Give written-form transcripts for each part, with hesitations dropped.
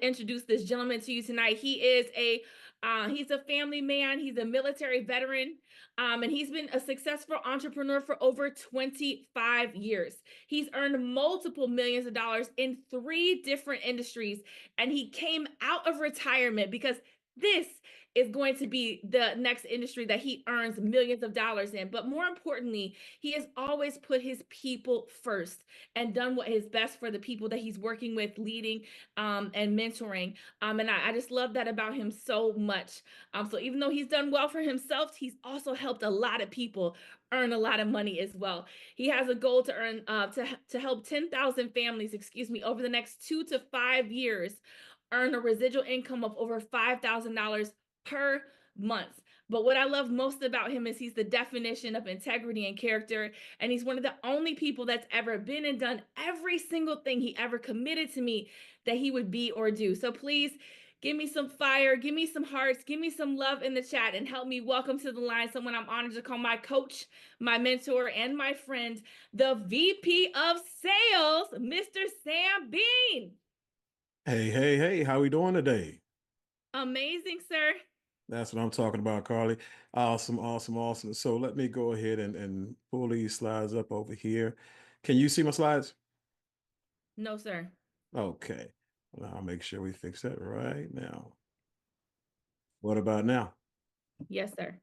to introduce this gentleman to you tonight. He's a family man. He's a military veteran, and he's been a successful entrepreneur for over 25 years. He's earned multiple millions of dollars in 3 different industries, and he came out of retirement because this is going to be the next industry that he earns millions of dollars in. But more importantly, he has always put his people first and done what is best for the people that he's working with, leading, and mentoring. And I just love that about him so much. So even though he's done well for himself, he's also helped a lot of people earn a lot of money as well. He has a goal to earn to help 10,000 families, over the next 2 to 5 years earn a residual income of over $5,000 per month. But what I love most about him is he's the definition of integrity and character. And he's one of the only people that's ever been and done every single thing he ever committed to me that he would be or do. So please give me some fire, give me some hearts, give me some love in the chat, and help me welcome to the line someone I'm honored to call my coach, my mentor, and my friend, the VP of Sales, Mr. Sam Bean. Hey, how we doing today? Amazing, sir. That's what I'm talking about, Carly. Awesome. So let me go ahead and pull these slides up over here. Can you see my slides? No, sir. Okay. Well, I'll make sure we fix that right now. What about now? Yes, sir.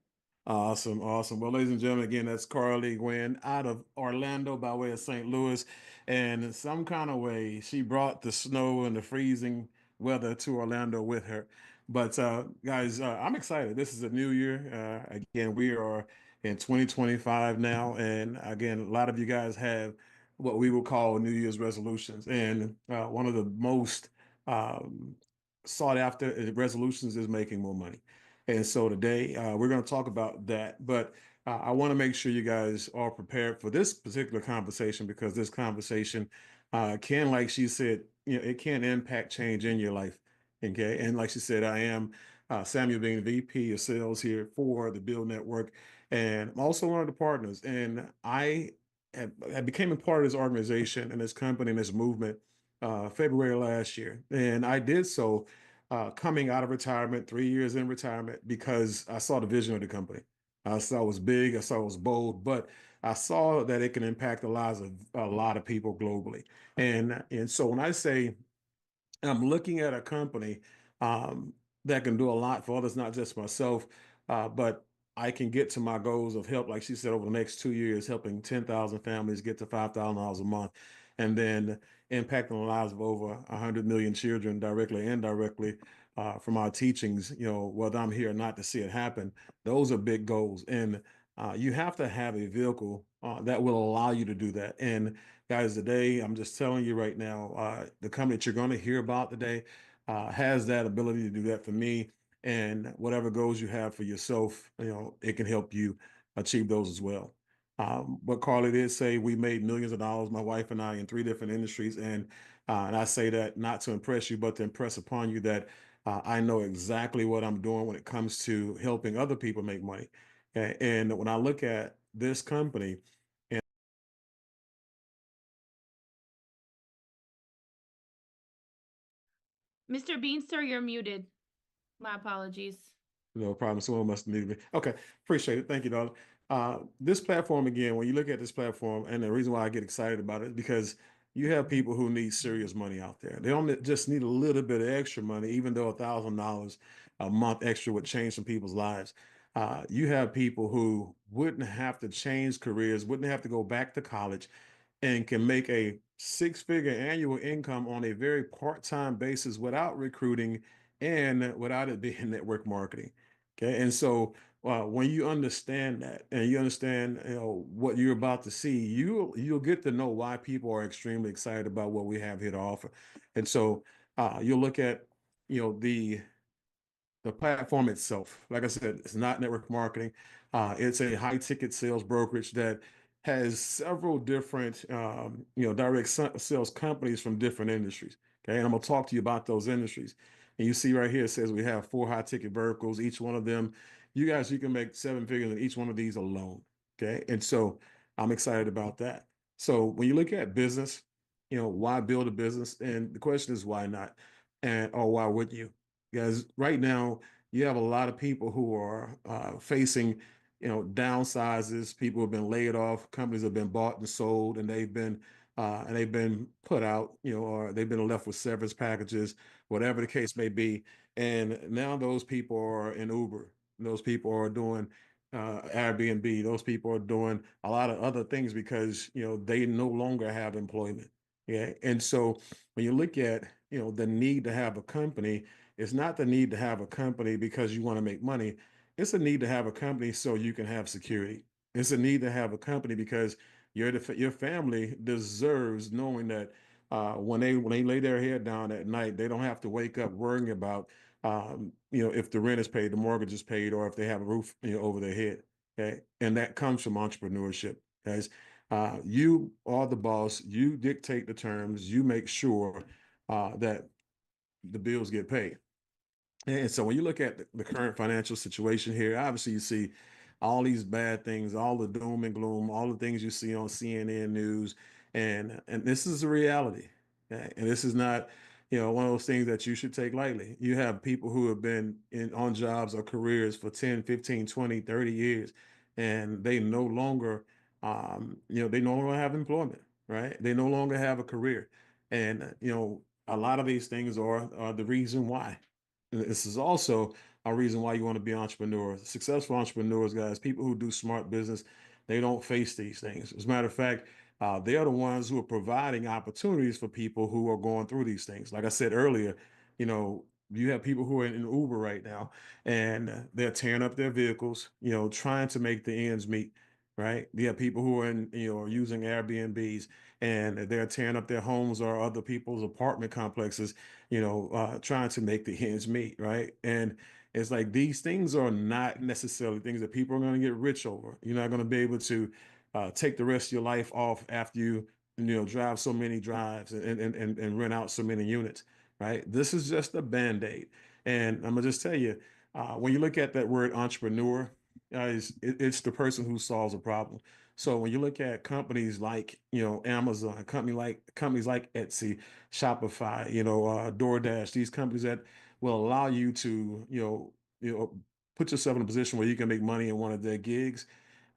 Awesome. Well, ladies and gentlemen, again, that's Carly Gwen out of Orlando by way of St. Louis. And in some kind of way, she brought the snow and the freezing weather to Orlando with her. But guys, I'm excited. This is a new year. Again, we are in 2025 now. And again, a lot of you guys have what we will call New Year's resolutions. And one of the most sought after resolutions is making more money. And so today we're going to talk about that. But I want to make sure you guys are prepared for this particular conversation, because this conversation can, like she said, it can impact change in your life. Okay. And like she said, I am Samuel Bean, VP of Sales here for the BYLD Network. And I'm also one of the partners. And I became a part of this organization and this company and this movement February last year. And I did so coming out of retirement, 3 years in retirement, because I saw the vision of the company. I saw it was big, I saw it was bold, but I saw that it can impact the lives of a lot of people globally. And so when I say I'm looking at a company that can do a lot for others, not just myself, but I can get to my goals of help, like she said, over the next 2 years, helping 10,000 families get to $5,000 a month, and then impacting the lives of over 100 million children directly and indirectly from our teachings, whether I'm here or not to see it happen. Those are big goals. And you have to have a vehicle that will allow you to do that. And guys, today, I'm just telling you right now, the company that you're going to hear about today has that ability to do that for me. And whatever goals you have for yourself, it can help you achieve those as well. But Carly did say we made millions of dollars, my wife and I, in 3 different industries. And I say that not to impress you, but to impress upon you that I know exactly what I'm doing when it comes to helping other people make money. And when I look at this company, Mr. Bean, sir, you're muted. My apologies. no problem. Someone must have muted me. Okay, appreciate it. Thank you, darling. This platform, again, when you look at this platform, and the reason why I get excited about it is because you have people who need serious money out there. They don't just need a little bit of extra money, even though $1,000 a month extra would change some people's lives. You have people who wouldn't have to change careers, wouldn't have to go back to college, and can make a 6-figure annual income on a very part-time basis without recruiting and without it being network marketing. Okay. And so when you understand that and you understand what you're about to see, you'll get to know why people are extremely excited about what we have here to offer. And so you'll look at the platform itself. Like I said, it's not network marketing. It's a high ticket sales brokerage that has several different direct sales companies from different industries. Okay. And I'm gonna talk to you about those industries. And you see right here, it says we have 4 high ticket verticals. Each one of them, you can make 7 figures in each one of these alone. Okay. And so I'm excited about that. So when you look at business, why build a business? And the question is, why not? And or why wouldn't you? Because right now you have a lot of people who are facing, downsizes. People have been laid off. Companies have been bought and sold, and they've been put out, or they've been left with severance packages, whatever the case may be. And now those people are in Uber. Those people are doing Airbnb. Those people are doing a lot of other things because they no longer have employment. Yeah, and so when you look at the need to have a company, it's not the need to have a company because you want to make money. It's a need to have a company so you can have security. It's a need to have a company because your family deserves knowing that when they lay their head down at night, they don't have to wake up worrying about if the rent is paid, the mortgage is paid, or if they have a roof over their head. Okay, and that comes from entrepreneurship, guys. You are the boss. You dictate the terms. You make sure that the bills get paid. And so when you look at the current financial situation here, obviously you see all these bad things, all the doom and gloom, all the things you see on CNN news, and this is a reality. Okay? And this is not, one of those things that you should take lightly. You have people who have been in on jobs or careers for 10, 15, 20, 30 years, and they no longer have employment, right? They no longer have a career. And a lot of these things are the reason why. This is also a reason why you want to be entrepreneurs. Successful entrepreneurs, guys, people who do smart business, they don't face these things. As a matter of fact, they are the ones who are providing opportunities for people who are going through these things. Like I said earlier, you have people who are in Uber right now, and they're tearing up their vehicles, trying to make the ends meet. Right. You have people who are using Airbnbs, and they're tearing up their homes or other people's apartment complexes, trying to make the ends meet, right? And it's like these things are not necessarily things that people are going to get rich over. You're not going to be able to take the rest of your life off after you drive so many drives and rent out so many units, right? This is just a band-aid. And I'm gonna just tell you, when you look at that word entrepreneur, it's the person who solves a problem. So when you look at companies like Amazon, companies like Etsy, Shopify, DoorDash, these companies that will allow you to put yourself in a position where you can make money in one of their gigs.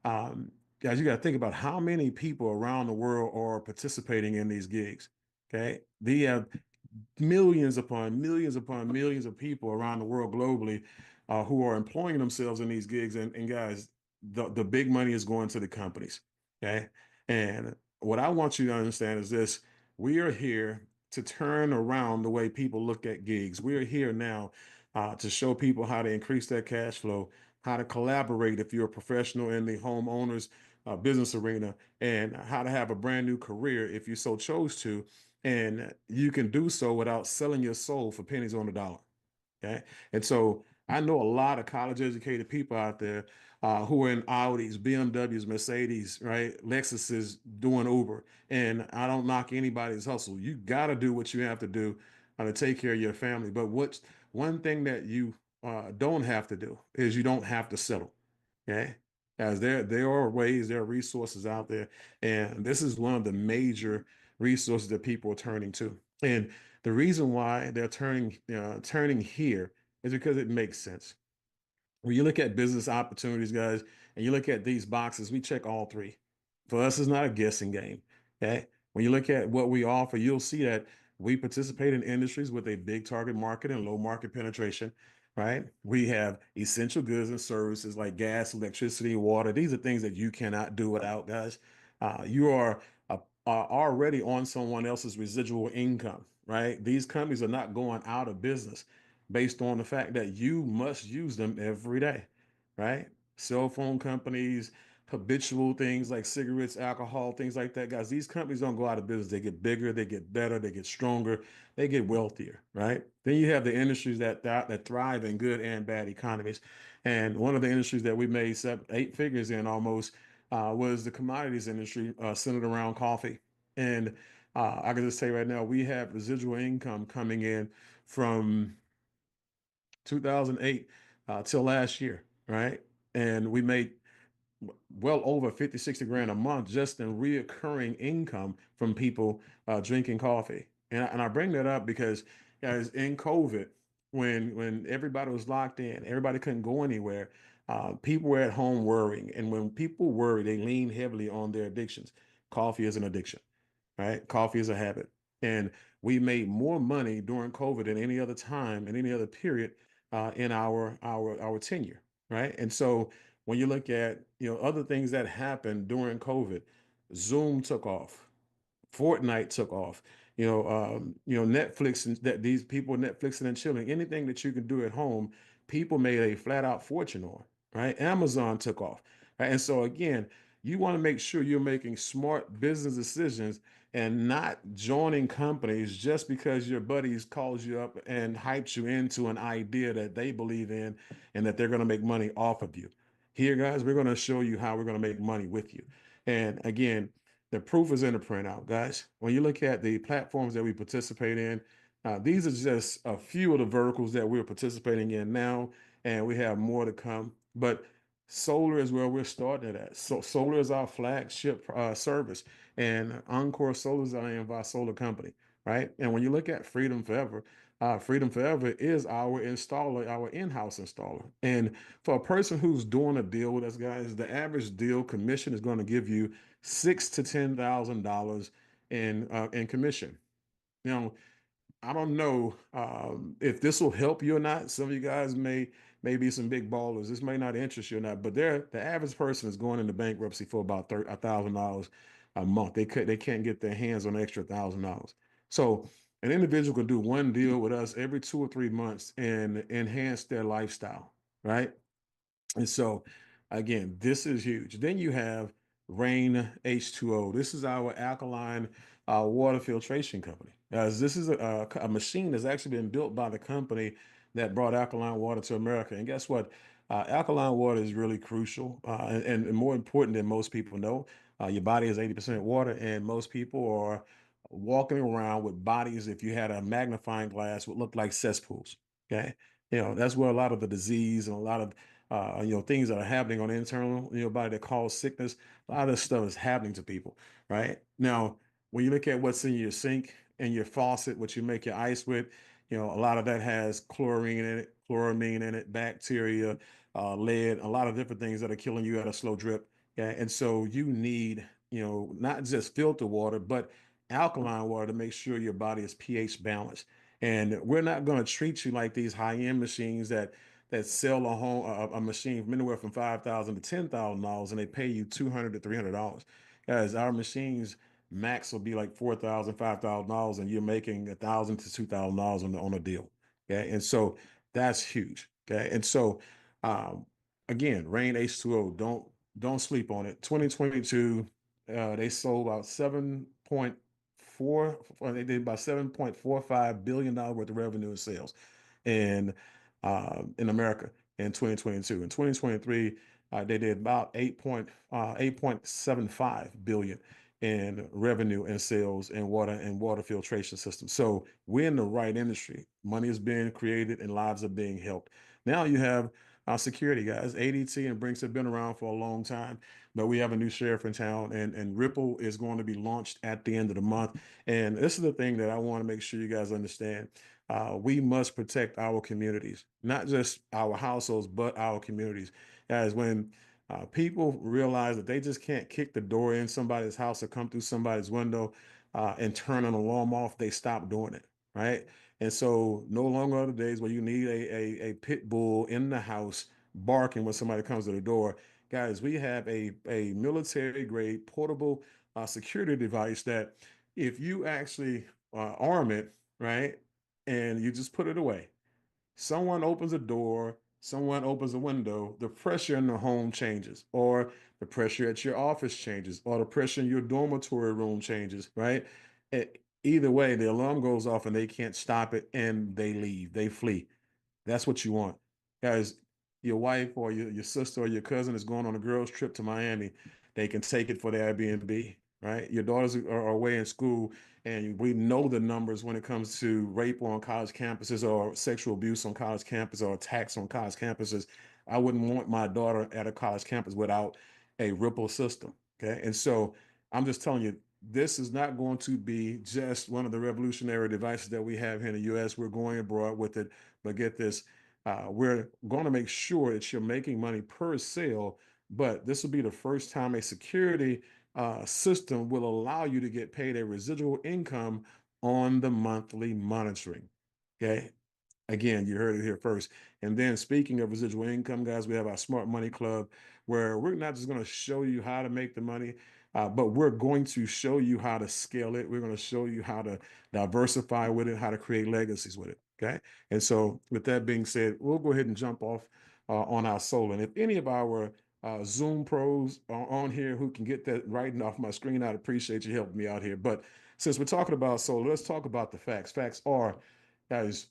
Guys, you got to think about how many people around the world are participating in these gigs. Okay, they have millions upon millions of people around the world globally who are employing themselves in these gigs. And guys, the big money is going to the companies. Okay. And what I want you to understand is this: we are here to turn around the way people look at gigs. We are here now to show people how to increase their cash flow, how to collaborate if you're a professional in the homeowners business arena, and how to have a brand new career if you so chose to, and you can do so without selling your soul for pennies on the dollar. Okay. And so I know a lot of college educated people out there who are in Audis, BMWs, Mercedes, right? Lexuses doing Uber. And I don't knock anybody's hustle. You got to do what you have to do to take care of your family. But what's one thing that you don't have to do is you don't have to settle. Okay. As there are ways, there are resources out there. And this is one of the major resources that people are turning to. And the reason why they're turning here is because it makes sense. When you look at business opportunities, guys, and you look at these boxes, we check all three. For us, it's not a guessing game. Okay. When you look at what we offer, you'll see that we participate in industries with a big target market and low market penetration, right? We have essential goods and services like gas, electricity, water. These are things that you cannot do without, guys. You are already on someone else's residual income, right? These companies are not going out of business based on the fact that you must use them every day, right? Cell phone companies, habitual things like cigarettes, alcohol, things like that, guys. These companies don't go out of business. They get bigger, they get better, they get stronger, they get wealthier, right? Then you have the industries that thrive in good and bad economies. And one of the industries that we made 8 figures in almost was the commodities industry centered around coffee. And I can just say right now, we have residual income coming in from 2008 till last year, right? And we made well over 50, 60 grand a month just in reoccurring income from people drinking coffee. And I bring that up because Guys, in COVID, when everybody was locked in, everybody couldn't go anywhere. People were at home worrying, and when people worry, they lean heavily on their addictions. Coffee is an addiction, right? Coffee is a habit, and we made more money during COVID than any other time in any other period in our tenure, right? And so when you look at other things that happened during COVID, Zoom took off. Fortnite took off. Netflix and that these people Netflixing and chilling. Anything that you can do at home, people made a flat out fortune on. Right? Amazon took off. Right? And so again, you want to make sure you're making smart business decisions and not joining companies just because your buddies calls you up and hypes you into an idea that they believe in and that they're going to make money off of you. Here, guys, we're going to show you how we're going to make money with you. And again, the proof is in the printout, guys. When you look at the platforms that we participate in, these are just a few of the verticals that we're participating in now, and we have more to come. But solar is where we're starting at. So solar is our flagship service, and Encore Solar is the name of our solar company, right? And when you look at Freedom Forever is our installer, our in-house installer. And for a person who's doing a deal with us, guys, the average deal commission is going to give you $6,000 to $10,000 in commission. Now, I don't know if this will help you or not. Some of you guys may be some big ballers. This may not interest you or not, but the average person is going into bankruptcy for about $1,000 a month. They can't get their hands on an extra $1,000. So an individual can do one deal with us every 2 or 3 months and enhance their lifestyle, right? And so, again, this is huge. Then you have Rain H2O. This is our alkaline water filtration company. As this is a machine that's actually been built by the company that brought alkaline water to America. And guess what? Alkaline water is really crucial and more important than most people know. Your body is 80% water, and most people are walking around with bodies, if you had a magnifying glass, would look like cesspools. Okay. That's where a lot of the disease and a lot of things that are happening on the internal, body that cause sickness. A lot of this stuff is happening to people, right? Now, when you look at what's in your sink and your faucet, what you make your ice with, a lot of that has chlorine in it, chloramine in it, bacteria, lead, a lot of different things that are killing you at a slow drip. Yeah. And so you need, not just filter water, but alkaline water to make sure your body is pH balanced. And we're not going to treat you like these high-end machines that sell a machine from anywhere from $5,000 to $10,000, and they pay you $200 to $300. Guys, our machines max will be like $4,000, $5,000, and you're making $1,000 to $2,000 on a deal. Okay, and so that's huge. Okay, and so um, again, Rain H2O, don't sleep on it. 2022, they sold about 7.4. They did about $7.45 billion worth of revenue in sales, and in America in 2022. In 2023, they did about 8.75 billion in revenue and sales in water filtration systems. So we're in the right industry. Money is being created and lives are being helped. Now you have security guys. ADT and Brinks have been around for a long time, but we have a new sheriff in town, and Ripple is going to be launched at the end of the month. And this is the thing that I want to make sure you guys understand. We must protect our communities, not just our households, but our communities. Guys, when people realize that they just can't kick the door in somebody's house or come through somebody's window and turn an alarm off, they stop doing it, right? And so no longer are the days where you need a pit bull in the house barking when somebody comes to the door. Guys, we have a military grade portable security device that if you actually arm it, right, and you just put it away. Someone opens a door, someone opens a window, the pressure in the home changes, or the pressure at your office changes, or the pressure in your dormitory room changes, right? Either way, the alarm goes off and they can't stop it and they leave, they flee. That's what you want. Guys, your wife or your sister or your cousin is going on a girls' trip to Miami. They can take it for the Airbnb, right? Your daughters are away in school, and we know the numbers when it comes to rape on college campuses or sexual abuse on college campus or attacks on college campuses. I wouldn't want my daughter at a college campus without a Ripple system. Okay. And so I'm just telling you, this is not going to be just one of the revolutionary devices that we have here in the US. We're going abroad with it, but get this, we're going to make sure that you're making money per sale, but this will be the first time a security system will allow you to get paid a residual income on the monthly monitoring. Okay. Again, you heard it here first. And then speaking of residual income, guys, we have our Smart Money Club where we're not just going to show you how to make the money, but we're going to show you how to scale it. We're going to show you how to diversify with it, how to create legacies with it. Okay. And so, with that being said, we'll go ahead and jump off on our solar. And if any of our Zoom pros are on here who can get that writing off my screen, I'd appreciate you helping me out here. But since we're talking about solar, let's talk about the facts. Facts are, guys,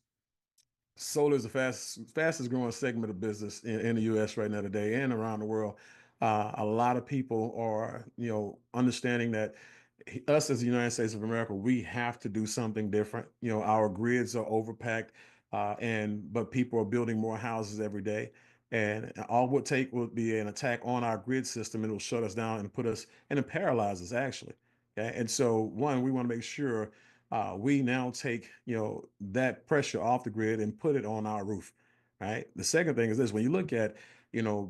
solar is the fastest growing segment of business in the U.S. right now today and around the world. A lot of people are, understanding that us as the United States of America, we have to do something different. Our grids are overpacked, but people are building more houses every day. And all it would take would be an attack on our grid system, and it'll shut us down and it paralyzes actually. Okay. And so, one, we want to make sure we now take that pressure off the grid and put it on our roof. Right. The second thing is this: when you look at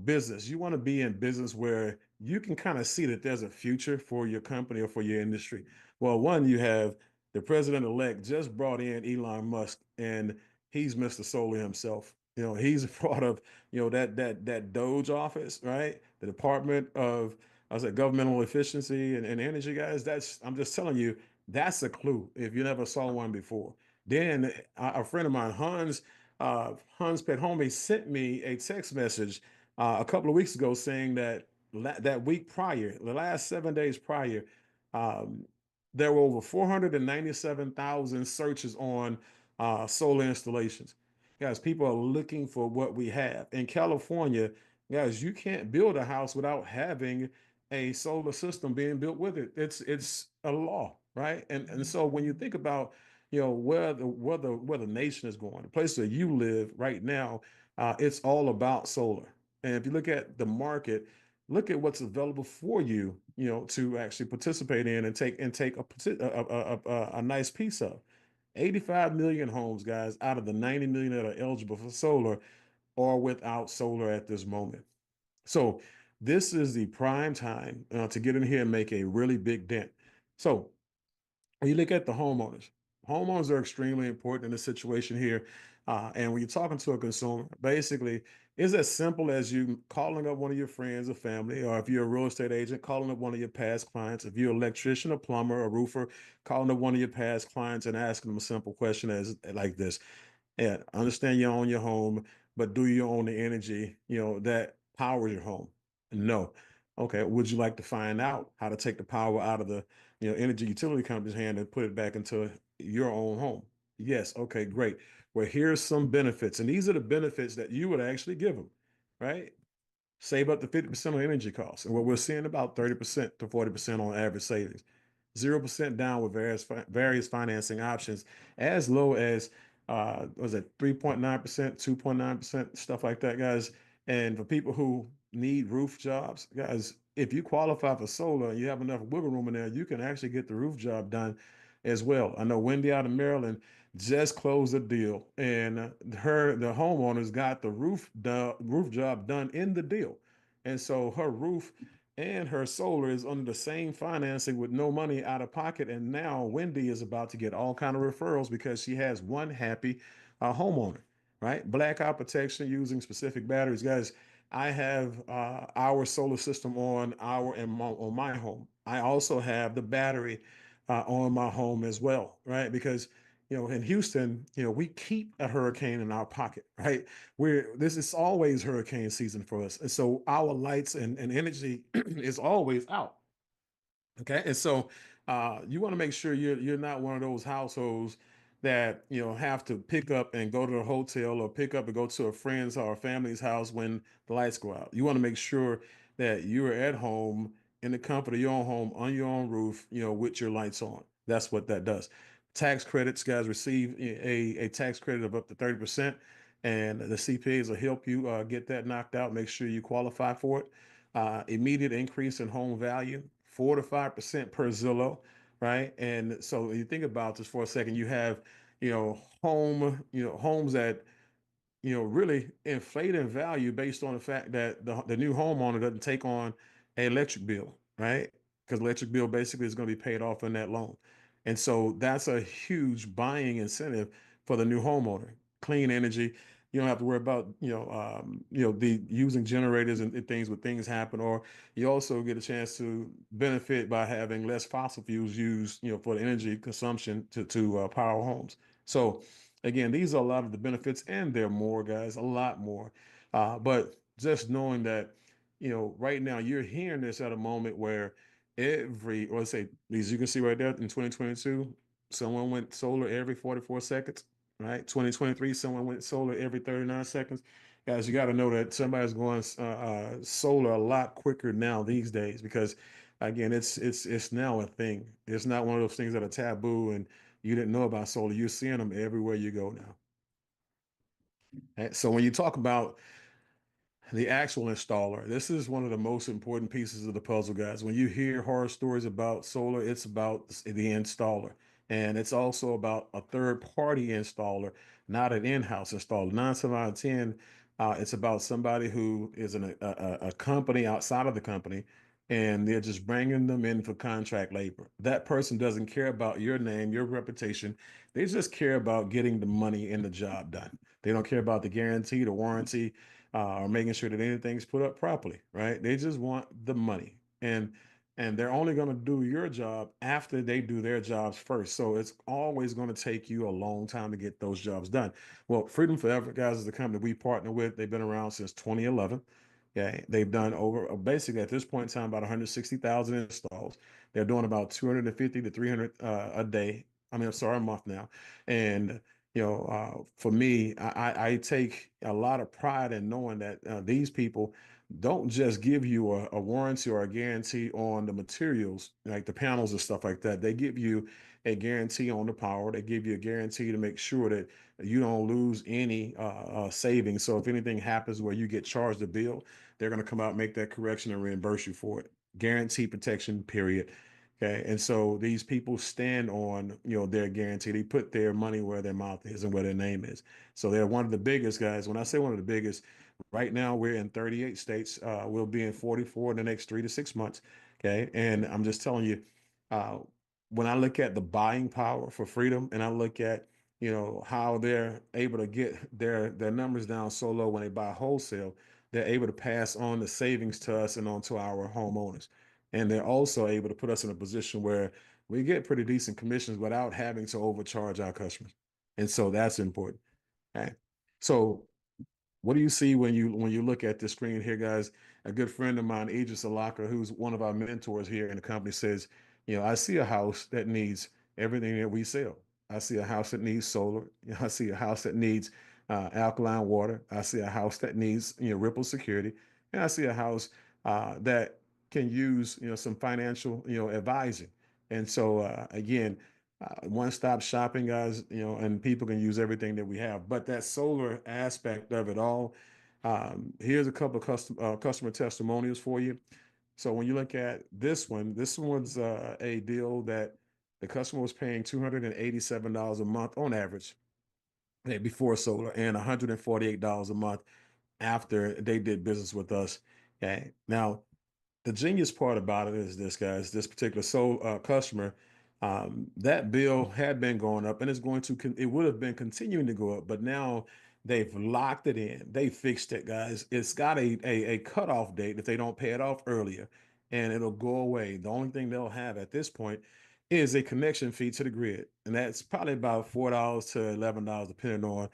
business, you want to be in business where you can kind of see that there's a future for your company or for your industry. Well, one, you have the president elect just brought in Elon Musk, and he's Mr. Solar himself. He's a part of that Doge office, right? The Department of, I said, governmental efficiency and energy, guys. I'm just telling you, that's a clue if you never saw one before. Then a friend of mine, Hans Pet Homie, sent me a text message a couple of weeks ago saying that that week prior, the last 7 days prior, um, there were over 497,000 searches on solar installations. Guys, people are looking for what we have. In California, guys, you can't build a house without having a solar system being built with it. It's a law, right? And so when you think about where the nation is going, the place where you live right now, it's all about solar. And if you look at the market, look at what's available for you, to actually participate in and take a nice piece of. 85 million homes, guys, out of the 90 million that are eligible for solar are without solar at this moment. So this is the prime time to get in here and make a really big dent. So when you look at the homeowners are extremely important in this situation here. And when you're talking to a consumer, basically, it's as simple as you calling up one of your friends or family, or if you're a real estate agent, calling up one of your past clients. If you're an electrician, a plumber, a roofer, calling up one of your past clients and asking them a simple question as like this: yeah, I understand you own your home, but do you own the energy, that powers your home? No. Okay. Would you like to find out how to take the power out of the, energy utility company's hand and put it back into your own home? Yes. Okay, great. Well, here's some benefits. And these are the benefits that you would actually give them, right? Save up to 50% on energy costs. And what we're seeing, about 30% to 40% on average savings. 0% down with various financing options, as low as was it 3.9%, 2.9%, stuff like that, guys. And for people who need roof jobs, guys, if you qualify for solar and you have enough wiggle room in there, you can actually get the roof job done as well. I know Wendy out of Maryland just closed a deal, and the homeowners got the roof job done in the deal. And so her roof and her solar is under the same financing with no money out of pocket. And now Wendy is about to get all kind of referrals because she has one happy homeowner, right? Blackout protection using specific batteries, guys. I have our solar system on my home. I also have the battery on my home as well, right? Because in Houston, we keep a hurricane in our pocket, right? This is always hurricane season for us. And so our lights and energy is always out. Okay. And so you want to make sure you're not one of those households that have to pick up and go to a hotel or pick up and go to a friend's or a family's house when the lights go out. You want to make sure that you're at home in the comfort of your own home on your own roof, with your lights on. That's what that does. Tax credits, guys, receive a tax credit of up to 30%, and the CPAs will help you get that knocked out. Make sure you qualify for it. Immediate increase in home value, 4 to 5% per Zillow. right? And so you think about this for a second, you have, homes that really inflate in value based on the fact that the new homeowner doesn't take on an electric bill, right? Because electric bill basically is going to be paid off in that loan. And so that's a huge buying incentive for the new homeowner. Clean energy. You don't have to worry about, the using generators and things when things happen, or you also get a chance to benefit by having less fossil fuels used, for the energy consumption to power homes. So again, these are a lot of the benefits, and there are more, guys, a lot more. But just knowing that, right now you're hearing this at a moment where or let's say, as you can see right there in 2022, someone went solar every 44 seconds, right? 2023, someone went solar every 39 seconds. Guys, you got to know that somebody's going solar a lot quicker now these days because, again, it's now a thing. It's not one of those things that are taboo and you didn't know about solar. You're seeing them everywhere you go now. And so when you talk about the actual installer, this is one of the most important pieces of the puzzle, guys. When you hear horror stories about solar, it's about the installer. And it's also about a third party installer, not an in-house installer. 9 times out of 10, it's about somebody who is a company outside of the company, and they're just bringing them in for contract labor. That person doesn't care about your name, your reputation. They just care about getting the money and the job done. They don't care about the guarantee, the warranty, or making sure that anything's put up properly, right? They just want the money. And they're only going to do your job after they do their jobs first. So it's always going to take you a long time to get those jobs done. Well, Freedom Forever, guys, is the company we partner with. They've been around since 2011. Yeah, they've done over basically at this point in time about 160,000 installs. They're doing about 250 to 300 a day. I mean, I'm sorry, a month now. And for me, I take a lot of pride in knowing that these people don't just give you a warranty or a guarantee on the materials, like the panels and stuff like that. They give you a guarantee on the power. They give you a guarantee to make sure that you don't lose any savings. So if anything happens where you get charged a bill, they're going to come out and make that correction and reimburse you for it. Guarantee protection, period. Okay. And so these people stand on, their guarantee. They put their money where their mouth is and where their name is. So they're one of the biggest, guys. When I say one of the biggest, right now we're in 38 states. We'll be in 44 in the next 3 to 6 months. Okay. And I'm just telling you, uh, when I look at the buying power for Freedom and I look at, how they're able to get their numbers down so low when they buy wholesale, they're able to pass on the savings to us and on to our homeowners. And they're also able to put us in a position where we get pretty decent commissions without having to overcharge our customers. And so that's important. Okay. So what do you see when you look at the screen here, guys? A good friend of mine, Idris Alaka, who's one of our mentors here in the company, says, I see a house that needs everything that we sell. I see a house that needs solar. I see a house that needs alkaline water. I see a house that needs ripple security, and I see a house that can use some financial advising. And so again, one-stop shopping, guys, and people can use everything that we have. But that solar aspect of it all, here's a couple of customer testimonials for you. So when you look at this one's a deal that the customer was paying $287 a month on average before solar, and $148 a month after they did business with us. Okay. Now, the genius part about it is this, guys, this particular customer, that bill had been going up and it's going to, it would have been continuing to go up, but now they've locked it in. They fixed it, guys. It's got a cutoff date if they don't pay it off earlier, and it'll go away. The only thing they'll have at this point is a connection fee to the grid. And that's probably about $4 to $11, depending on,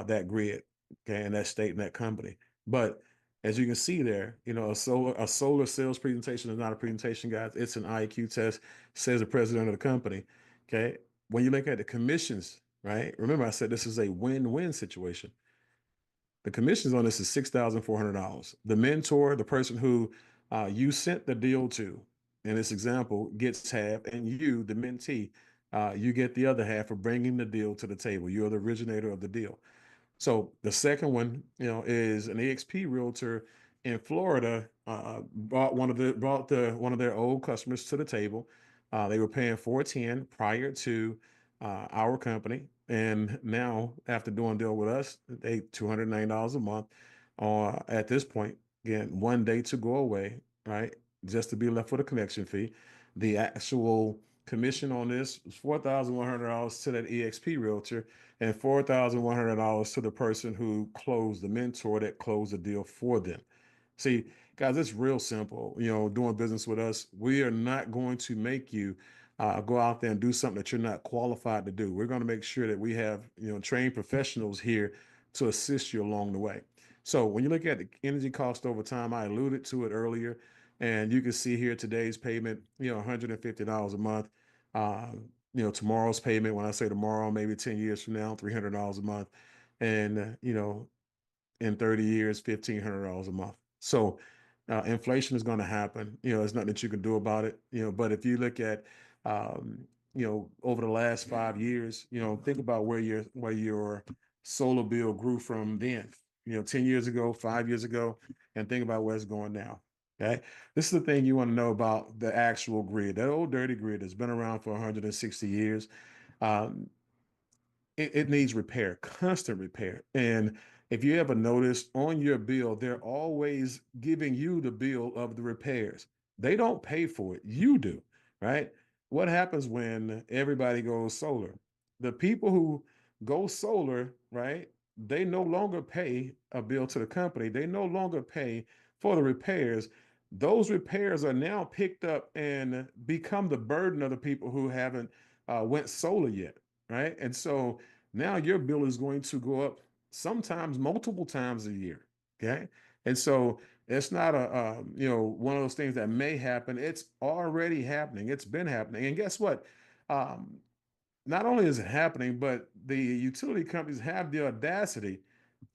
that grid, okay, and that state and that company. But as you can see there, a solar sales presentation is not a presentation, guys. It's an IQ test, says the president of the company. Okay. When you look at the commissions, right? Remember, I said this is a win-win situation. The commissions on this is $6,400. The mentor, the person who you sent the deal to, in this example, gets half, and you, the mentee, you get the other half for bringing the deal to the table. You're the originator of the deal. So the second one, is an EXP realtor in Florida, brought one of their old customers to the table. They were paying 410 prior to our company, and now after doing a deal with us, they $290 a month. At this point, again, 1 day to go away, right? Just to be left with a connection fee. The actual commission on this was $4,100 to that EXP realtor and $4,100 to the person who closed, the mentor that closed the deal for them. See, guys, it's real simple. Doing business with us, we are not going to make you go out there and do something that you're not qualified to do. We're going to make sure that we have, trained professionals here to assist you along the way. So when you look at the energy cost over time, I alluded to it earlier, and you can see here today's payment, $150 a month. Tomorrow's payment, when I say tomorrow, maybe 10 years from now, $300 a month. And, in 30 years, $1,500 a month. So inflation is going to happen. There's nothing that you can do about it. But if you look at, over the last 5 years, think about where your solar bill grew from then, 10 years ago, 5 years ago, and think about where it's going now. Okay. This is the thing you want to know about the actual grid, that old dirty grid that's been around for 160 years. Um, it needs repair, constant repair. And if you ever notice on your bill, they're always giving you the bill of the repairs. They don't pay for it, you do, right? What happens when everybody goes solar? The people who go solar, right? They no longer pay a bill to the company, they no longer pay for the repairs. Those repairs are now picked up and become the burden of the people who haven't went solar yet, right? And so now your bill is going to go up sometimes multiple times a year. Okay. And so it's not one of those things that may happen. It's already happening. It's been happening. And guess what? Um, Not only is it happening, but the utility companies have the audacity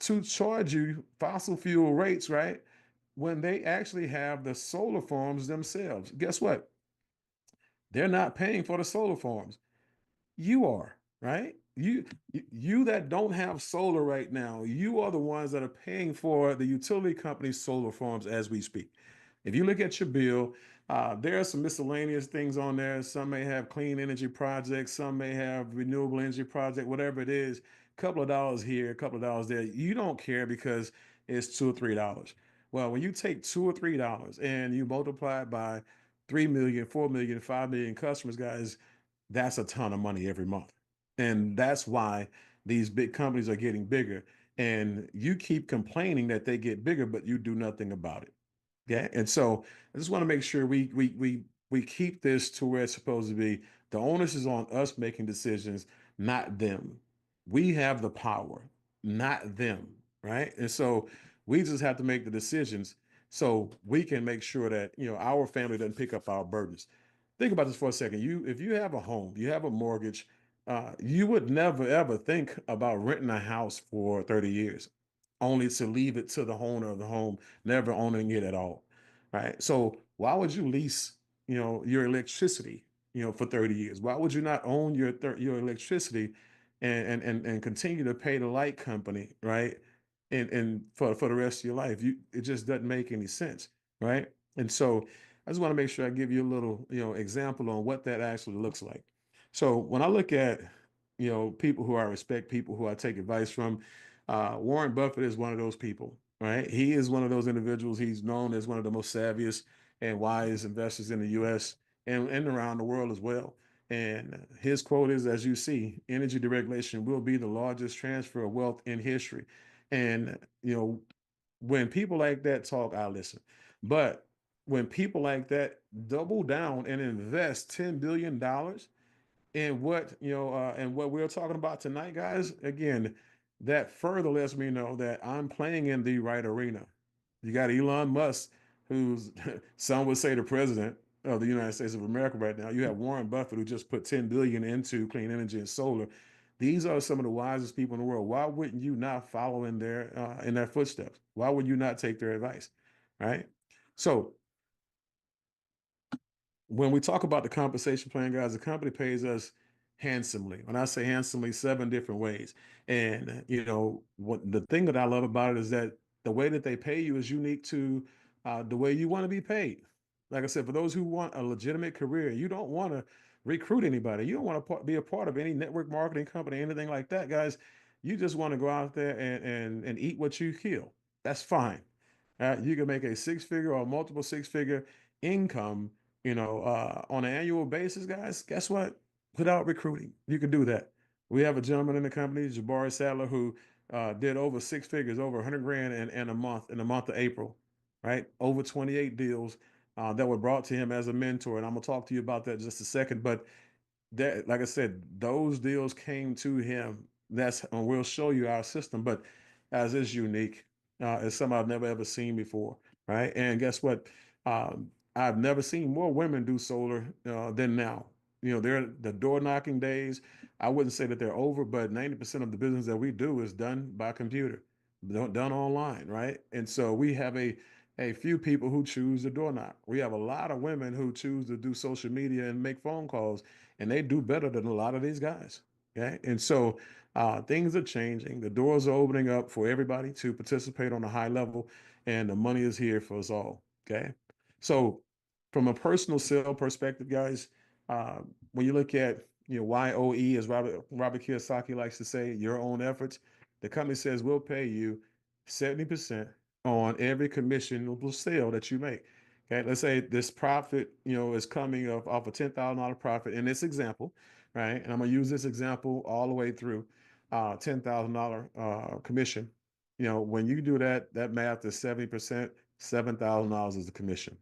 to charge you fossil fuel rates, right? When they actually have the solar farms themselves. Guess what? They're not paying for the solar farms. You are, right? You that don't have solar right now, you are the ones that are paying for the utility company's solar farms as we speak. If you look at your bill, there are some miscellaneous things on there. Some may have clean energy projects, some may have renewable energy project, whatever it is. A couple of dollars here, a couple of dollars there. You don't care because it's $2 or $3. Well, when you take $2 or $3 and you multiply it by 3 million, 4 million, 5 million customers, guys, that's a ton of money every month. And that's why these big companies are getting bigger. And you keep complaining that they get bigger, but you do nothing about it. Yeah. And so I just want to make sure we keep this to where it's supposed to be. The onus is on us making decisions, not them. We have the power, not them. Right. And so we just have to make the decisions so we can make sure that our family doesn't pick up our burdens. Think about this for a second. If you have a home, you have a mortgage, you would never ever think about renting a house for 30 years, only to leave it to the owner of the home, never owning it at all. Right. So why would you lease, your electricity, for 30 years? Why would you not own your electricity and continue to pay the light company, right? And for the rest of your life? It just doesn't make any sense, right? And so I just want to make sure I give you a little, example on what that actually looks like. So when I look at, people who I respect, people who I take advice from, Warren Buffett is one of those people, right? He is one of those individuals. He's known as one of the most savviest and wise investors in the U.S. and around the world as well. And his quote is, as you see, energy deregulation will be the largest transfer of wealth in history. And, when people like that talk, I listen. But when people like that double down and invest $10 billion and what we're talking about tonight, guys, again, that further lets me know that I'm playing in the right arena. You got Elon Musk, who's some would say the president of the United States of America right now. You have Warren Buffett, who just put 10 billion into clean energy and solar. These are some of the wisest people in the world. Why wouldn't you not follow in their footsteps? Why would you not take their advice? Right. So when we talk about the compensation plan, guys, the company pays us handsomely. When I say handsomely, 7 different ways. And what the thing that I love about it is that the way that they pay you is unique to the way you want to be paid. Like I said, for those who want a legitimate career, you don't want to recruit anybody. You don't want to be a part of any network marketing company, anything like that, guys. You just want to go out there and eat what you kill. That's fine. You can make a six figure or multiple six figure income, on an annual basis, guys. Guess what? Without recruiting, you can do that. We have a gentleman in the company, Jabari Sadler, who did over six figures, over 100 grand in the month of April, right? Over 28 deals that were brought to him as a mentor. And I'm going to talk to you about that in just a second. But that, like I said, those deals came to him. And we'll show you our system, but as is unique, it's something I've never ever seen before, right? And guess what? I've never seen more women do solar than now. They're the door knocking days. I wouldn't say that they're over, but 90% of the business that we do is done by computer, done online, right? And so we have a few people who choose to door knock. We have a lot of women who choose to do social media and make phone calls, and they do better than a lot of these guys. Okay. And so things are changing. The doors are opening up for everybody to participate on a high level, and the money is here for us all. Okay. So, from a personal sale perspective, guys, uh, when you look at YOE, as Robert Kiyosaki likes to say, your own efforts, the company says we'll pay you 70% on every commissionable sale that you make. Okay, let's say this profit, is coming off a $10,000 profit in this example, right? And I'm gonna use this example all the way through $10,000 commission. When you do that math is 70%, $7,000 is the commission.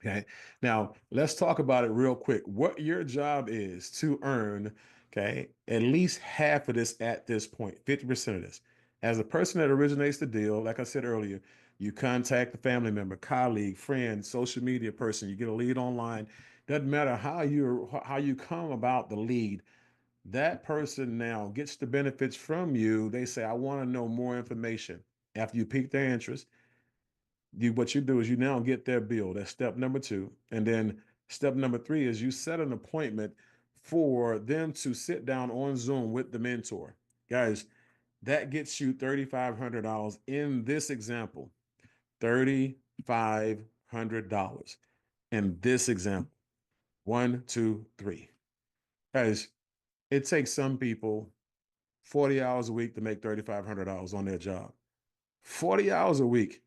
Okay. Now let's talk about it real quick. What your job is to earn, okay, at least half of this at this point, 50% of this. As a person that originates the deal, like I said earlier, you contact the family member, colleague, friend, social media person, you get a lead online. Doesn't matter how you come about the lead. That person now gets the benefits from you. They say, I want to know more information. After you pique their interest, what you do is you now get their bill. That's step number two. And then step number three is you set an appointment for them to sit down on Zoom with the mentor. Guys, that gets you $3,500 in this example. $3,500 in this example. One, two, three. Guys, it takes some people 40 hours a week to make $3,500 on their job. 40 hours a week.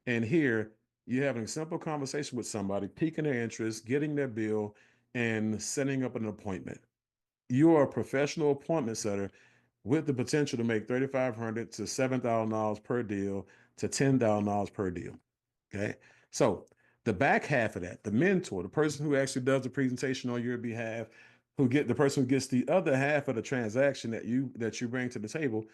And here you're having a simple conversation with somebody, piquing their interest, getting their bill, and setting up an appointment. You are a professional appointment setter with the potential to make $3,500 to $7,000 per deal to $10,000 per deal. Okay. So the back half of that, the mentor, the person who actually does the presentation on your behalf, the person who gets the other half of the transaction that you bring to the table.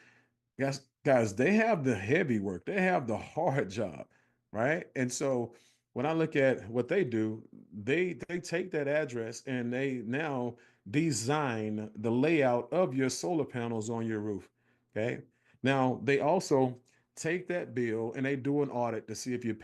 Guys, they have the heavy work. They have the hard job, right? And so when I look at what they do, they take that address and they now design the layout of your solar panels on your roof. Okay. Now they also take that bill and they do an audit to see if you're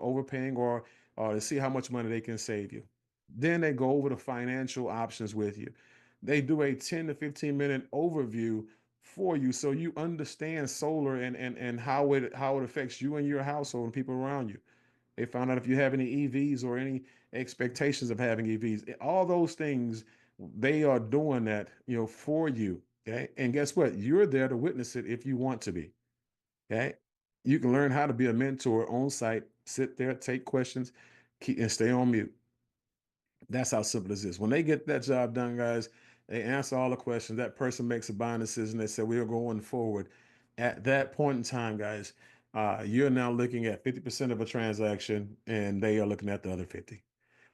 overpaying, or to see how much money they can save you. Then they go over the financial options with you. They do a 10 to 15-minute overview for you so you understand solar and how it affects you and your household and people around you. They found out if you have any EVs or any expectations of having EVs. All those things, they are doing that, for you. Okay. And guess what? You're there to witness it if you want to be. Okay. You can learn how to be a mentor on site, sit there, take questions, and stay on mute. That's how simple this is. When they get that job done, guys, they answer all the questions. That person makes a buying decision. They say, we are going forward. At that point in time, guys, you're now looking at 50% of a transaction and they are looking at the other 50.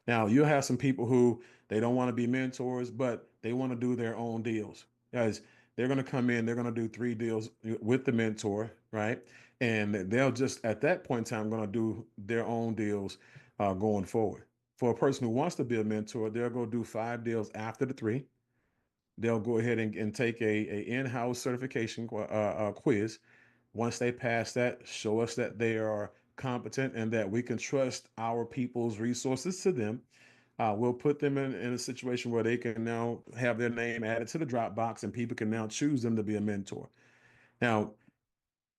Now, you'll have some people who they don't want to be mentors, but they want to do their own deals. Guys, they're going to come in, they're going to do three deals with the mentor, right? And they'll just at that point in time going to do their own deals going forward. For a person who wants to be a mentor, they'll go do five deals after the three. They'll go ahead and take a in-house certification quiz. Once they pass that, show us that they are competent and that we can trust our people's resources to them. We'll put them in a situation where they can now have their name added to the Dropbox and people can now choose them to be a mentor. Now,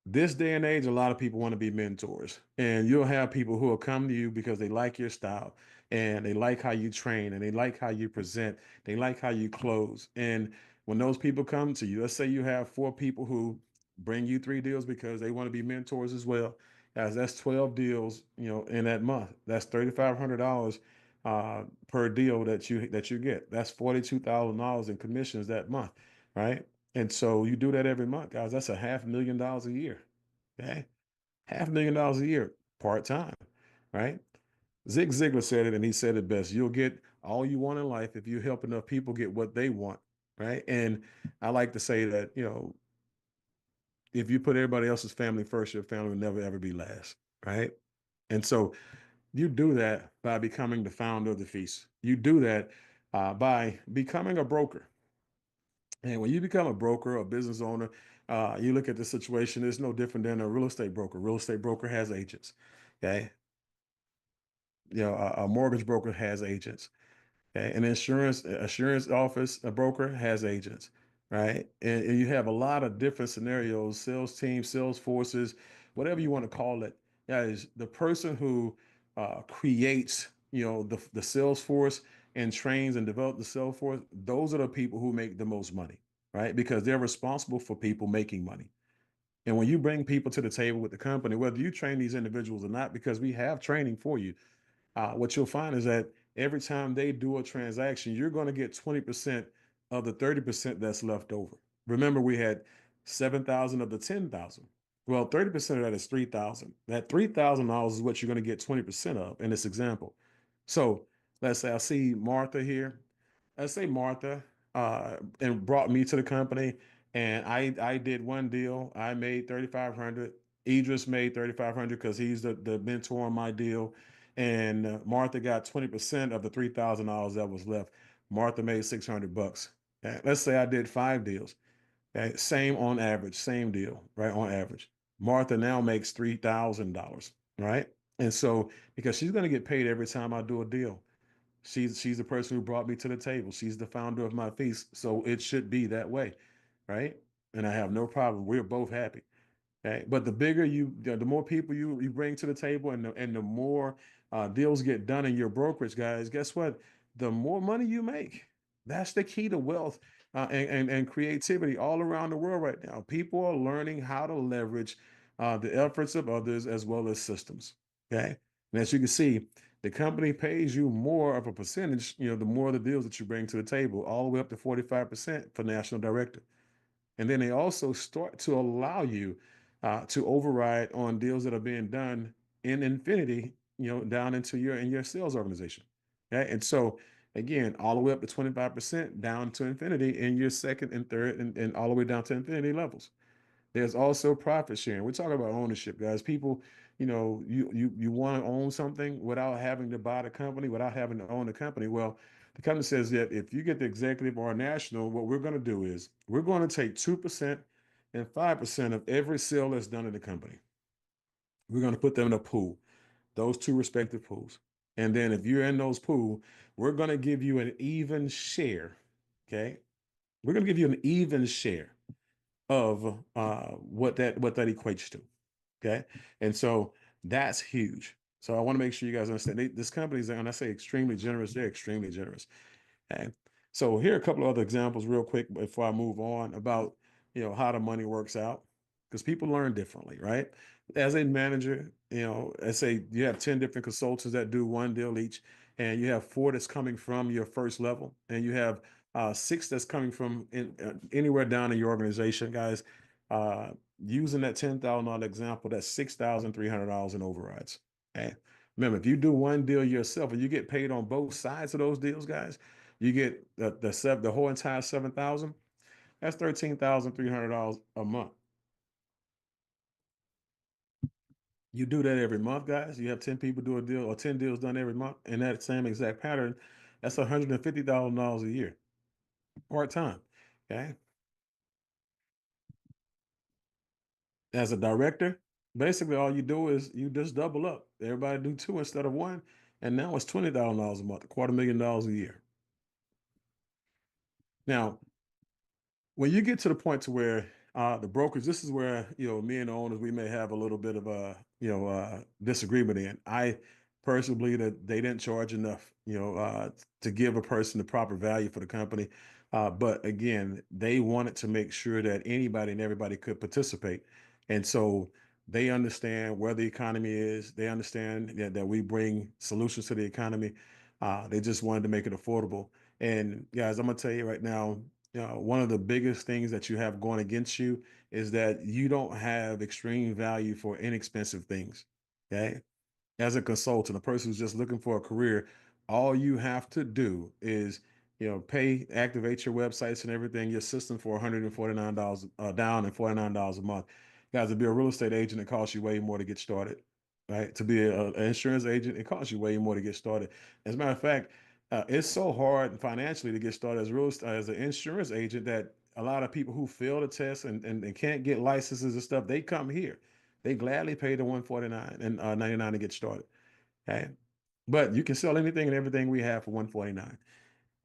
This day and age, a lot of people want to be mentors, and you'll have people who will come to you because they like your style and they like how you train and they like how you present, they like how you close. And when those people come to you, let's say you have four people who bring you three deals because they want to be mentors as well. Guys, that's 12 deals, in that month. That's $3,500 per deal that you get. That's $42,000 in commissions that month, right? And so you do that every month, guys. That's a $500,000 a year. Okay. $500,000 a year, part time, right? Zig Ziglar said it and he said it best. You'll get all you want in life if you help enough people get what they want, right? And I like to say that, if you put everybody else's family first, your family will never ever be last, right? And so you do that by becoming the founder of the feast. You do that by becoming a broker. And when you become a broker, a business owner, you look at the situation, it's no different than a real estate broker. Real estate broker has agents. Okay. A mortgage broker has agents. Okay. An assurance office, a broker has agents. Right. And you have a lot of different scenarios, sales teams, sales forces, whatever you want to call it. Is the person who creates, the sales force and trains and develop the sales force. Those are the people who make the most money, right? Because they're responsible for people making money. And when you bring people to the table with the company, whether you train these individuals or not, because we have training for you, what you'll find is that every time they do a transaction, you're going to get 20% of the 30% that's left over. Remember, we had 7,000 of the 10,000. Well, 30% of that is 3,000. That $3,000 is what you're going to get 20% of in this example. So let's say I see Martha here. Let's say Martha and brought me to the company, and I did one deal. I made 3,500. Idris made 3,500 because he's the mentor on my deal, and Martha got 20% of the $3,000 that was left. Martha made 600 bucks. Okay? Let's say I did five deals. Okay? Same on average, same deal, right? On average, Martha now makes $3,000, right? And so because she's going to get paid every time I do a deal. She's the person who brought me to the table. She's the founder of my feast. So it should be that way, right? And I have no problem. We're both happy. Okay. But the more people you bring to the table, and the more deals get done in your brokerage, guys, guess what? The more money you make. That's the key to wealth and creativity all around the world right now. People are learning how to leverage the efforts of others as well as systems. Okay. And as you can see, the company pays you more of a percentage, the more the deals that you bring to the table, all the way up to 45% for national director. And then they also start to allow you to override on deals that are being done in infinity, down into your sales organization. Okay. And so again, all the way up to 25% down to infinity in your second and third and all the way down to infinity levels. There's also profit sharing. We're talking about ownership, guys. People, you want to own something without having to buy the company, without having to own the company. Well, the company says that if you get the executive or national, what we're going to do is we're going to take 2% and 5% of every sale that's done in the company. We're going to put them in a pool, those two respective pools. And then if you're in those pool, we're going to give you an even share. Okay. We're going to give you an even share of what that equates to. Okay. And so that's huge. So I want to make sure you guys understand this company is, and I say extremely generous, they're extremely generous. Okay. So here are a couple of other examples real quick before I move on about, how the money works out, because people learn differently, right? As a manager, let's say you have 10 different consultants that do one deal each, and you have four that's coming from your first level, and you have six that's coming from anywhere down in your organization, guys. Uh, Using that $10,000 example, that's $6,300 in overrides. Okay. Remember, if you do one deal yourself and you get paid on both sides of those deals, guys, you get the whole entire 7,000. That's $13,300 a month. You do that every month, guys. You have 10 people do a deal or 10 deals done every month in that same exact pattern. That's $150,000 a year, part time. Okay. As a director, basically all you do is you just double up. Everybody do two instead of one. And now it's $20,000 a month, $250,000 a year. Now, when you get to the point to where The brokers, this is where, me and the owners, we may have a little bit of a, disagreement in. I personally believe that they didn't charge enough, to give a person the proper value for the company. But again, they wanted to make sure that anybody and everybody could participate. And so they understand where the economy is. They understand that we bring solutions to the economy. They just wanted to make it affordable. And guys, I'm gonna tell you right now, one of the biggest things that you have going against you is that you don't have extreme value for inexpensive things. Okay. As a consultant, a person who's just looking for a career, all you have to do is, activate your websites and everything, your system for $149 down and $49 a month. Guys, to be a real estate agent, it costs you way more to get started, right? To be an insurance agent, it costs you way more to get started. As a matter of fact, it's so hard financially to get started as as an insurance agent that a lot of people who fail the test and can't get licenses and stuff, they come here. They gladly pay the 149 and 99 to get started. Okay. But you can sell anything and everything we have for 149.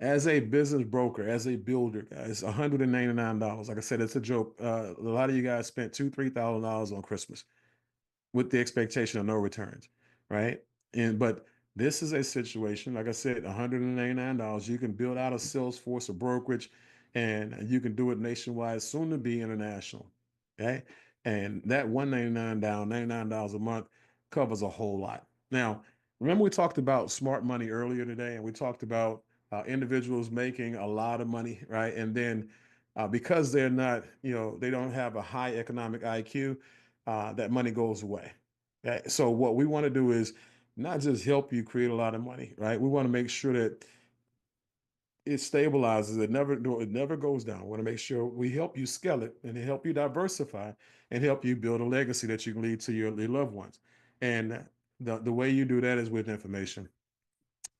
As a business broker, as a builder, guys, $199. Like I said, it's a joke. A lot of you guys spent $2,000, $3,000 on Christmas with the expectation of no returns, right? But this is a situation, like I said, $199. You can build out a sales force, a brokerage, and you can do it nationwide, soon to be international. Okay. And that 199 down, $99 a month covers a whole lot. Now, remember we talked about smart money earlier today, and we talked about individuals making a lot of money, right? And then because they're not, they don't have a high economic IQ, that money goes away. Okay? So what we want to do is not just help you create a lot of money, right? We want to make sure that it stabilizes. It never goes down. We want to make sure we help you scale it and help you diversify and help you build a legacy that you can leave to your loved ones. And the way you do that is with information.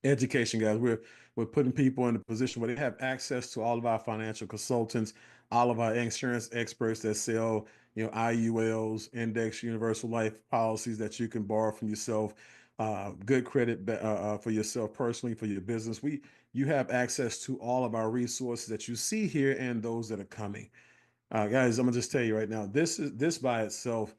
Education, guys. We're putting people in a position where they have access to all of our financial consultants, all of our insurance experts that sell, IULs, index universal life policies that you can borrow from yourself, good credit for yourself personally, for your business. You have access to all of our resources that you see here and those that are coming. Guys, I'm gonna just tell you right now, this by itself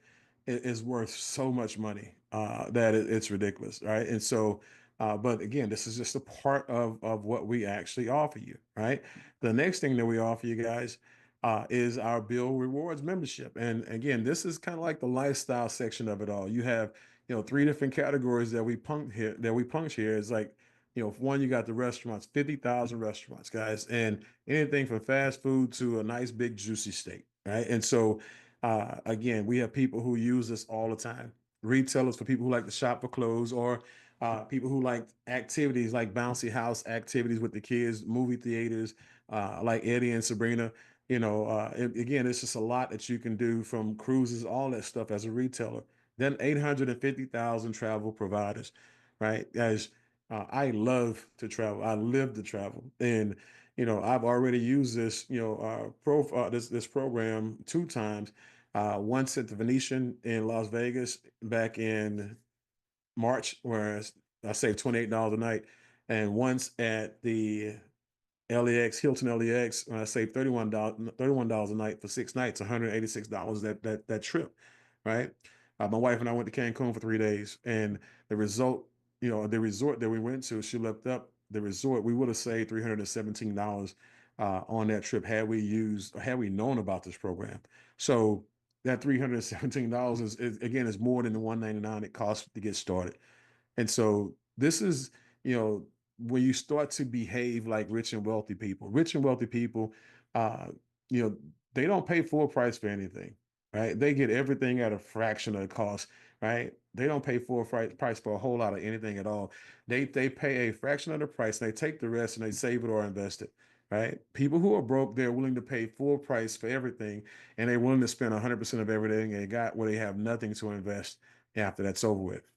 is worth so much money that it's ridiculous, right? And so, but again, this is just a part of what we actually offer you, right? The next thing that we offer you guys is our Bill Rewards membership, and again, this is kind of like the lifestyle section of it all. You have, three different categories that we punch here. It's like, for one, you got the restaurants, 50,000 restaurants, guys, and anything from fast food to a nice big juicy steak, right? And so, again, we have people who use this all the time. Retailers for people who like to shop for clothes, or people who like activities like bouncy house activities with the kids, movie theaters, like Eddie and Sabrina. Again, it's just a lot that you can do, from cruises, all that stuff as a retailer. Then 850,000 travel providers, right? Guys, I love to travel. I live to travel, and I've already used this, this program two times. Once at the Venetian in Las Vegas back in March, where I saved $28 a night, and once at the LAX, Hilton LAX, when I saved $31 a night for 6 nights, $186 that trip, right? My wife and I went to Cancun for 3 days, and the result, the resort that we went to, she looked up the resort. We would have saved $317 on that trip had we known about this program. So that $317 is again is more than the 199 it costs to get started. And so this is, when you start to behave like rich and wealthy people, uh, you know, they don't pay full price for anything, right? They get everything at a fraction of the cost, right? They don't pay full price for a whole lot of anything at all. They pay a fraction of the price, and they take the rest and they save it or invest it, right? People who are broke, they're willing to pay full price for everything, and they're willing to spend 100% of everything they got where they have nothing to invest after that's over with.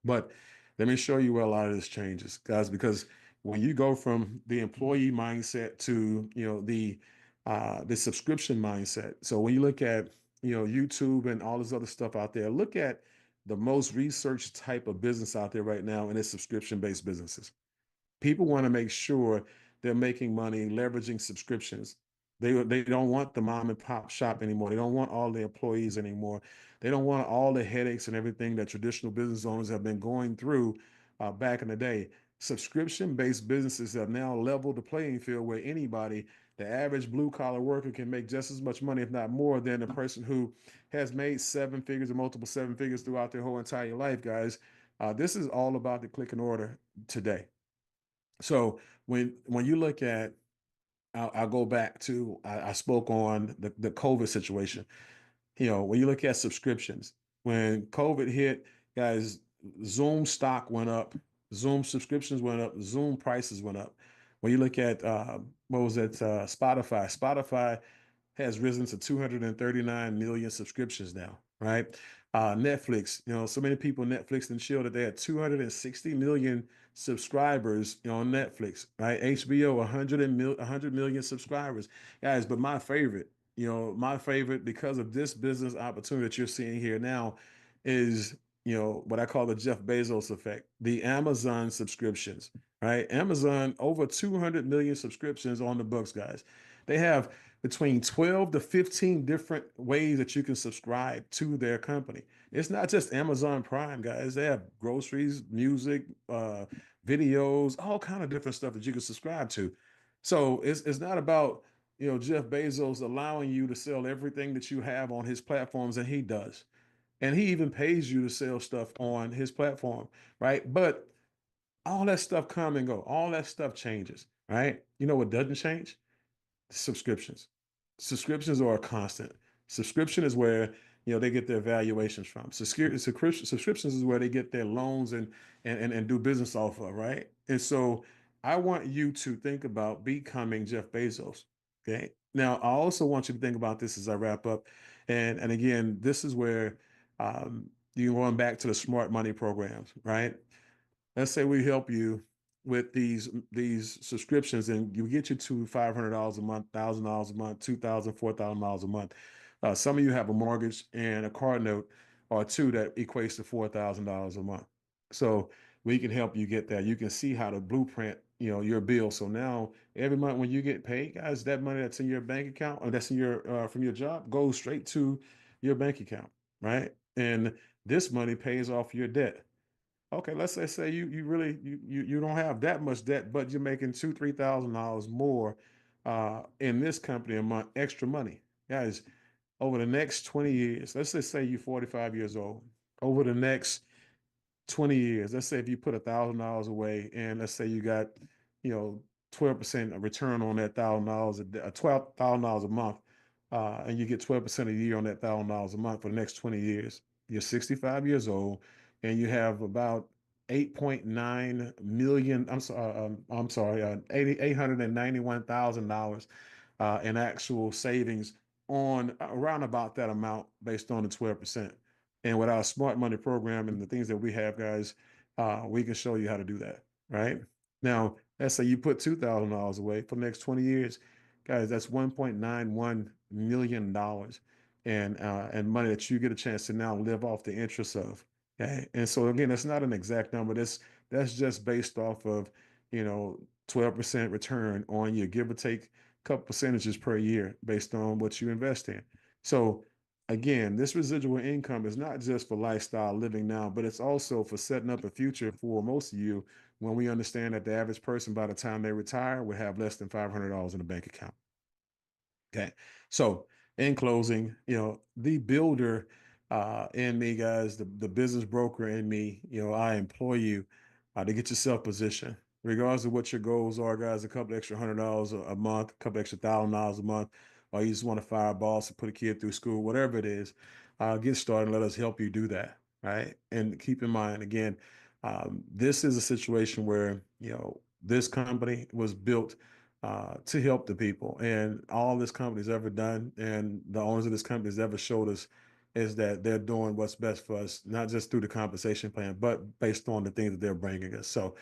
But let me show you where a lot of this changes, guys, because when you go from the employee mindset to the subscription mindset. So when you look at YouTube and all this other stuff out there, look at the most researched type of business out there right now, and it's subscription-based businesses. People want to make sure they're making money leveraging subscriptions. They don't want the mom and pop shop anymore. They don't want all the employees anymore. They don't want all the headaches and everything that traditional business owners have been going through back in the day. Subscription-based businesses have now leveled the playing field where anybody, the average blue collar worker, can make just as much money, if not more, than a person who has made seven figures or multiple seven figures throughout their whole entire life, guys. This is all about the click and order today. So when you look at, I'll go back to, I spoke on the COVID situation. You know, when you look at subscriptions, when COVID hit, guys, Zoom stock went up, Zoom subscriptions went up, Zoom prices went up. When you look at what was it, Spotify has risen to 239 million subscriptions now, right? Netflix, you know, so many people Netflix and chill that they had 260 million subscribers, you know, on Netflix, right? HBO 100 million subscribers, guys. But my favorite, you know, my favorite because of this business opportunity that you're seeing here now is, you know, what I call the Jeff Bezos effect, the Amazon subscriptions, right? Amazon over 200 million subscriptions on the books, guys. They have between 12 to 15 different ways that you can subscribe to their company. It's not just Amazon Prime, guys. They have groceries, music, videos, all kind of different stuff that you can subscribe to. So it's not about, you know, Jeff Bezos allowing you to sell everything that you have on his platforms, and he does. And he even pays you to sell stuff on his platform, right? But all that stuff come and go. All that stuff changes, right? You know what doesn't change? Subscriptions. Subscriptions are a constant. Subscription is where, you know, they get their valuations from. Subscriptions is where they get their loans and do business off of, right? And so I want you to think about becoming Jeff Bezos. Okay. Now I also want you to think about this as I wrap up. And again, this is where you can run back to the smart money programs, right? Let's say we help you with these subscriptions and you get you to $500 a month, $1,000 a month, 2,000, $4,000 a month. Some of you have a mortgage and a car note or two that equates to $4,000 a month. So we can help you get that. You can see how to blueprint, you know, your bill. So now every month when you get paid, guys, that money that's in your bank account or that's in your from your job goes straight to your bank account, right? And this money pays off your debt. Okay, let's say you really you don't have that much debt, but you're making $2,000-3,000 more in this company a month, extra money. Guys, over the next 20 years, let's just say you're 45 years old. Over the next 20 years, let's say if you put $1,000 away and let's say you got, you know, 12% return on that $1,000, $12,000 a month, and you get 12% a year on that $1,000 a month for the next 20 years. You're 65 years old and you have about 8.9 million, I'm sorry, $891,000 in actual savings on around about that amount based on the 12%. And with our smart money program and the things that we have, guys, we can show you how to do that. Right now, let's say you put $2,000 away for the next 20 years, guys. That's $1.91 million, and money that you get a chance to now live off the interest of. Okay, and so again, that's not an exact number. That's just based off of, you know, 12% return on your give or take couple percentages per year based on what you invest in. So again, this residual income is not just for lifestyle living now, but it's also for setting up a future for most of you when we understand that the average person by the time they retire will have less than $500 in a bank account. Okay. So in closing, you know, the builder in me, guys, the business broker in me, you know, I employ you to get yourself positioned. Regardless of what your goals are, guys, a couple extra $100 a month, a couple extra $1,000 a month, or you just want to fire a boss to put a kid through school, whatever it is, get started. Let us help you do that. Right. And keep in mind, again, this is a situation where, you know, this company was built to help the people. And all this company's ever done, and the owners of this company has ever showed us, is that they're doing what's best for us, not just through the compensation plan, but based on the things that they're bringing us. So,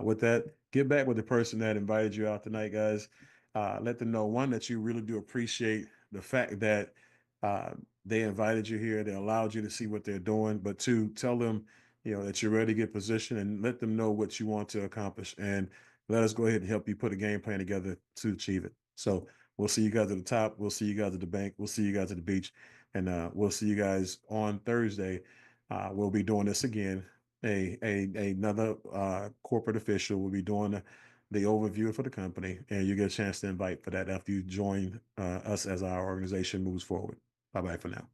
with that, get back with the person that invited you out tonight, guys. Let them know, one, that you really do appreciate the fact that uh, they invited you here, they allowed you to see what they're doing, but two, tell them, you know, that you're ready to get positioned and let them know what you want to accomplish. And let us go ahead and help you put a game plan together to achieve it. So We'll see you guys at the top. We'll see you guys at the bank. We'll see you guys at the beach. And we'll see you guys on Thursday. We'll be doing this again. Another corporate official will be doing the overview for the company, and you get a chance to invite for that after you join us as our organization moves forward. Bye bye for now.